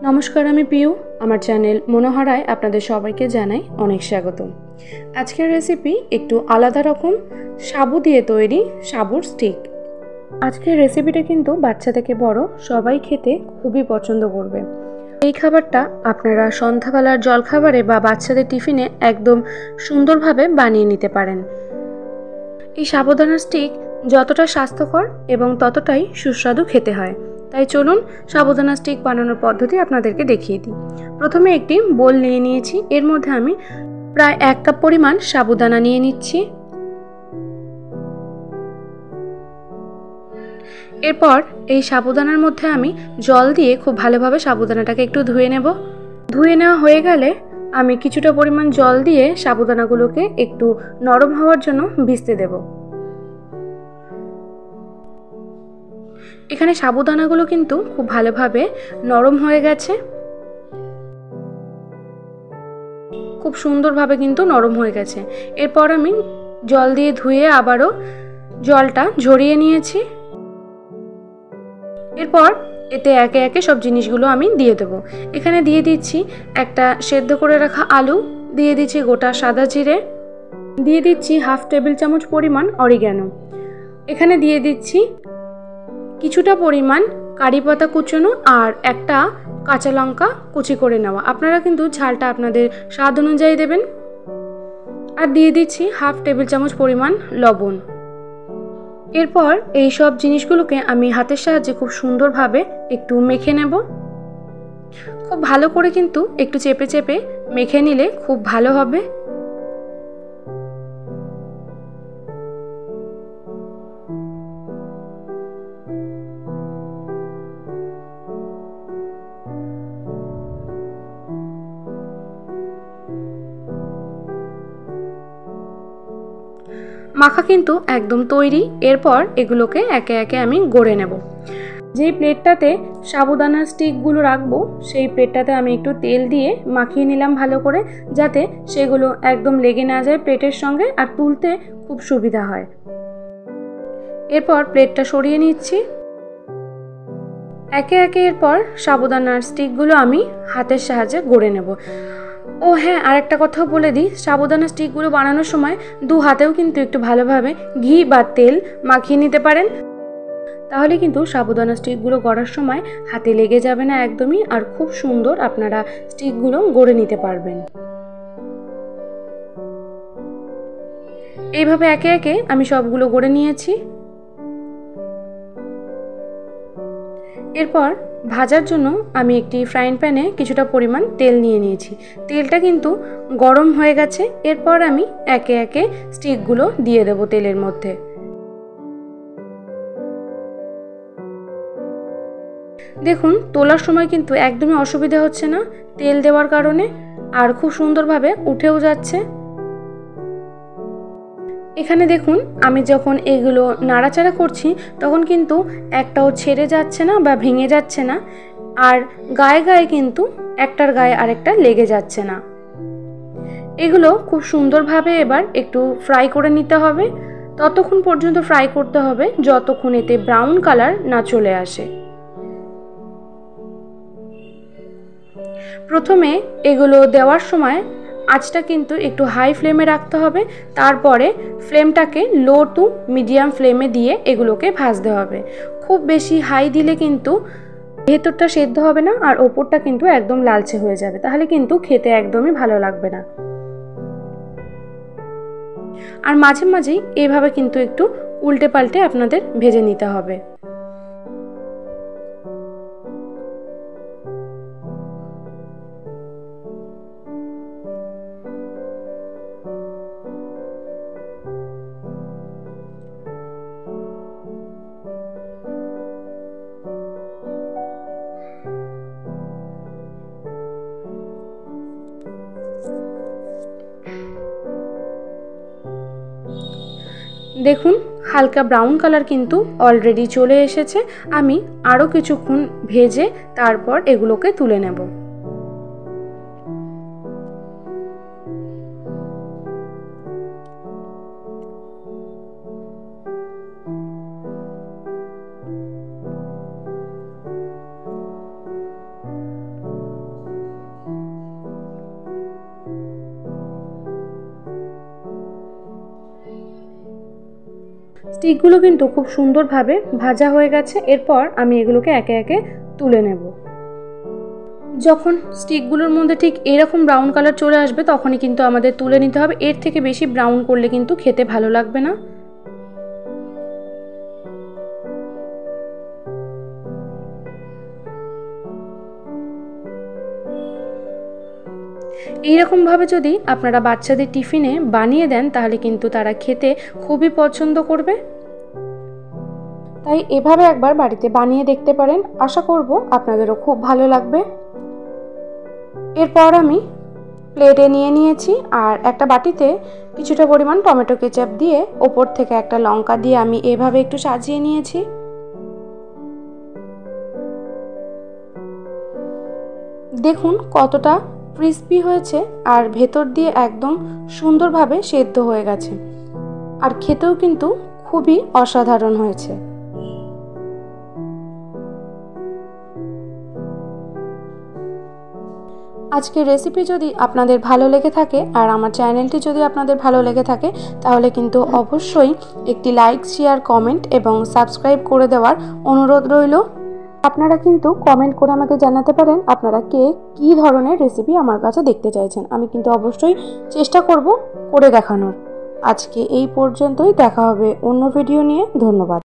নমস্কার, আমি পিউ। আমার চ্যানেল মনোহারায় আপনাদের সবাইকে জানাই অনেক স্বাগত। আজকের রেসিপি একটু আলাদা রকম, সাবু দিয়ে তৈরি সাবুর স্টিক। আজকের রেসিপিটা কিন্তু বাচ্চা থেকে বড় সবাই খেতে খুবই পছন্দ করবে। এই খাবারটা আপনারা সন্ধ্যাবেলার জলখাবারে বা বাচ্চাদের টিফিনে একদম সুন্দরভাবে বানিয়ে নিতে পারেন। এই সাবুদানার স্টিক যতটা স্বাস্থ্যকর এবং ততটাই সুস্বাদু খেতে হয়। তাই চলুন সাবুদানা স্টিক বানানোর পদ্ধতি আপনাদেরকে দেখিয়ে দিই। প্রথমে একটি বোল নিয়ে নিয়েছি, এর মধ্যে আমি প্রায় 1 কাপ পরিমাণ সাবুদানা নিয়ে নিচ্ছি। এরপর এই সাবুদানার মধ্যে আমি জল দিয়ে খুব ভালোভাবে সাবুদানাটাকে একটু ধুয়ে নেব। ধুয়ে নেওয়া হয়ে গেলে আমি কিছুটা পরিমাণ জল দিয়ে সাবুদানাগুলোকে একটু নরম হওয়ার জন্য ভিজতে দেব। এখানে সাবুদানাগুলো কিন্তু খুব ভালোভাবে নরম হয়ে গেছে, খুব সুন্দরভাবে কিন্তু নরম হয়ে গেছে। এরপর আমি জল দিয়ে ধুয়ে আবারও জলটা ঝরিয়ে নিয়েছি। এরপর এতে একে একে সব জিনিসগুলো আমি দিয়ে দেবো। এখানে দিয়ে দিচ্ছি একটা সেদ্ধ করে রাখা আলু, দিয়ে দিচ্ছি গোটা সাদা জিরে, দিয়ে দিচ্ছি 1/2 টেবিল চামচ পরিমাণ অরিগ্যানো, এখানে দিয়ে দিচ্ছি কিছুটা পরিমাণ কারি পাতা কুচনো আর একটা কাঁচা লঙ্কা কুচি করে নেওয়া। আপনারা কিন্তু ঝালটা আপনাদের স্বাদ অনুযায়ী দেবেন। আর দিয়ে দিচ্ছি 1/2 টেবিল চামচ পরিমাণ লবণ। এরপর এই সব জিনিসগুলোকে আমি হাতের সাহায্যে খুব সুন্দরভাবে একটু মেখে নেব। খুব ভালো করে কিন্তু একটু চেপে চেপে মেখে নিলে খুব ভালো হবে। মাখা কিন্তু একদম তৈরি। এরপর এগুলোকে একে একে আমি গড়ে নেব। যেই প্লেটটাতে সাবুদানার স্টিকগুলো রাখবো সেই প্লেটটাতে আমি একটু তেল দিয়ে মাখিয়ে নিলাম ভালো করে, যাতে সেগুলো একদম লেগে না যায় প্লেটের সঙ্গে আর তুলতে খুব সুবিধা হয়। এরপর প্লেটটা সরিয়ে নিচ্ছি। একে একে এরপর সাবুদানার স্টিকগুলো আমি হাতের সাহায্যে গড়ে নেব। ও হ্যাঁ, আর একটা কথাও বলে দিই, সাবুদানা স্টিকগুলো বানানোর সময় 2 হাতেও কিন্তু একটু ভালোভাবে ঘি বা তেল মাখিয়ে নিতে পারেন, তাহলে কিন্তু সাবুদানা স্টিকগুলো গড়ার সময় হাতে লেগে যাবে না একদমই, আর খুব সুন্দর আপনারা স্টিকগুলো গড়ে নিতে পারবেন। এইভাবে একে একে আমি সবগুলো গড়ে নিয়েছি। এরপর ভাজার জন্য আমি একটি ফ্রাইং প্যানে কিছুটা পরিমাণ তেল নিয়ে নিয়েছি। তেলটা কিন্তু গরম হয়ে গেছে। এরপর আমি একে একে স্টিকগুলো দিয়ে দেব তেলের মধ্যে। দেখুন, তোলার সময় কিন্তু একদমই অসুবিধা হচ্ছে না তেল দেওয়ার কারণে, আর খুব সুন্দরভাবে উঠেও যাচ্ছে। এখানে দেখুন, আমি যখন এগুলো নাড়াচাড়া করছি তখন কিন্তু একটাও ছেড়ে যাচ্ছে না বা ভেঙে যাচ্ছে না, আর গায়ে গায়ে কিন্তু একটার গায়ে আরেকটা লেগে যাচ্ছে না। এগুলো খুব সুন্দরভাবে এবার একটু ফ্রাই করে নিতে হবে। ততক্ষণ পর্যন্ত ফ্রাই করতে হবে যতক্ষণ এতে ব্রাউন কালার না চলে আসে। প্রথমে এগুলো দেওয়ার সময় আঁচটা কিন্তু একটু হাই ফ্লেমে রাখতে হবে, তারপরে ফ্লেমটাকে লো টু মিডিয়াম ফ্লেমে দিয়ে এগুলোকে ভাজতে হবে। খুব বেশি হাই দিলে কিন্তু ভেতরটা সেদ্ধ হবে না আর ওপরটা কিন্তু একদম লালচে হয়ে যাবে, তাহলে কিন্তু খেতে একদমই ভালো লাগবে না। আর মাঝে মাঝেই এইভাবে কিন্তু একটু উল্টে পাল্টে আপনাদের ভেজে নিতে হবে। দেখুন, হালকা ব্রাউন কালার কিন্তু অলরেডি চলে এসেছে। আমি আরও কিছুক্ষণ ভেজে তারপর এগুলোকে তুলে নেব। স্টিকগুলো কিন্তু খুব সুন্দরভাবে ভাজা হয়ে গেছে। এরপর আমি এগুলোকে একে একে তুলে নেব। যখন স্টিকগুলোর মধ্যে ঠিক এরকম ব্রাউন কালার চলে আসবে তখনই কিন্তু আমাদের তুলে নিতে হবে। এর থেকে বেশি ব্রাউন করলে কিন্তু খেতে ভালো লাগবে না। এইরকমভাবে যদি আপনারা বাচ্চাদের টিফিনে বানিয়ে দেন তাহলে কিন্তু তারা খেতে খুবই পছন্দ করবে। তাই এভাবে একবার বাড়িতে বানিয়ে দেখতে পারেন, আশা করব আপনাদেরও খুব ভালো লাগবে। এরপর আমি প্লেটে নিয়ে নিয়েছি আর একটা বাটিতে কিছুটা পরিমাণ টমেটো কেচাপ দিয়ে ওপর থেকে একটা লঙ্কা দিয়ে আমি এভাবে একটু সাজিয়ে নিয়েছি। দেখুন কতটা ক্রিস্পি হয়েছে আর ভেতর দিয়ে একদম সুন্দরভাবে সেদ্ধ হয়ে গেছে, আর খেতেও কিন্তু খুবই অসাধারণ হয়েছে। আজকের রেসিপি যদি আপনাদের ভালো লেগে থাকে আর আমার চ্যানেলটি যদি আপনাদের ভালো লেগে থাকে তাহলে কিন্তু অবশ্যই একটি লাইক, শেয়ার, কমেন্ট এবং সাবস্ক্রাইব করে দেওয়ার অনুরোধ রইল। আপনারা কিন্তু কমেন্ট করে আমাকে জানাতে পারেন আপনারা কী ধরনের রেসিপি আমার কাছে দেখতে চাইছেন। আমি কিন্তু অবশ্যই চেষ্টা করব করে দেখানোর। আজকে এই পর্যন্তই, দেখা হবে অন্য ভিডিও নিয়ে। ধন্যবাদ।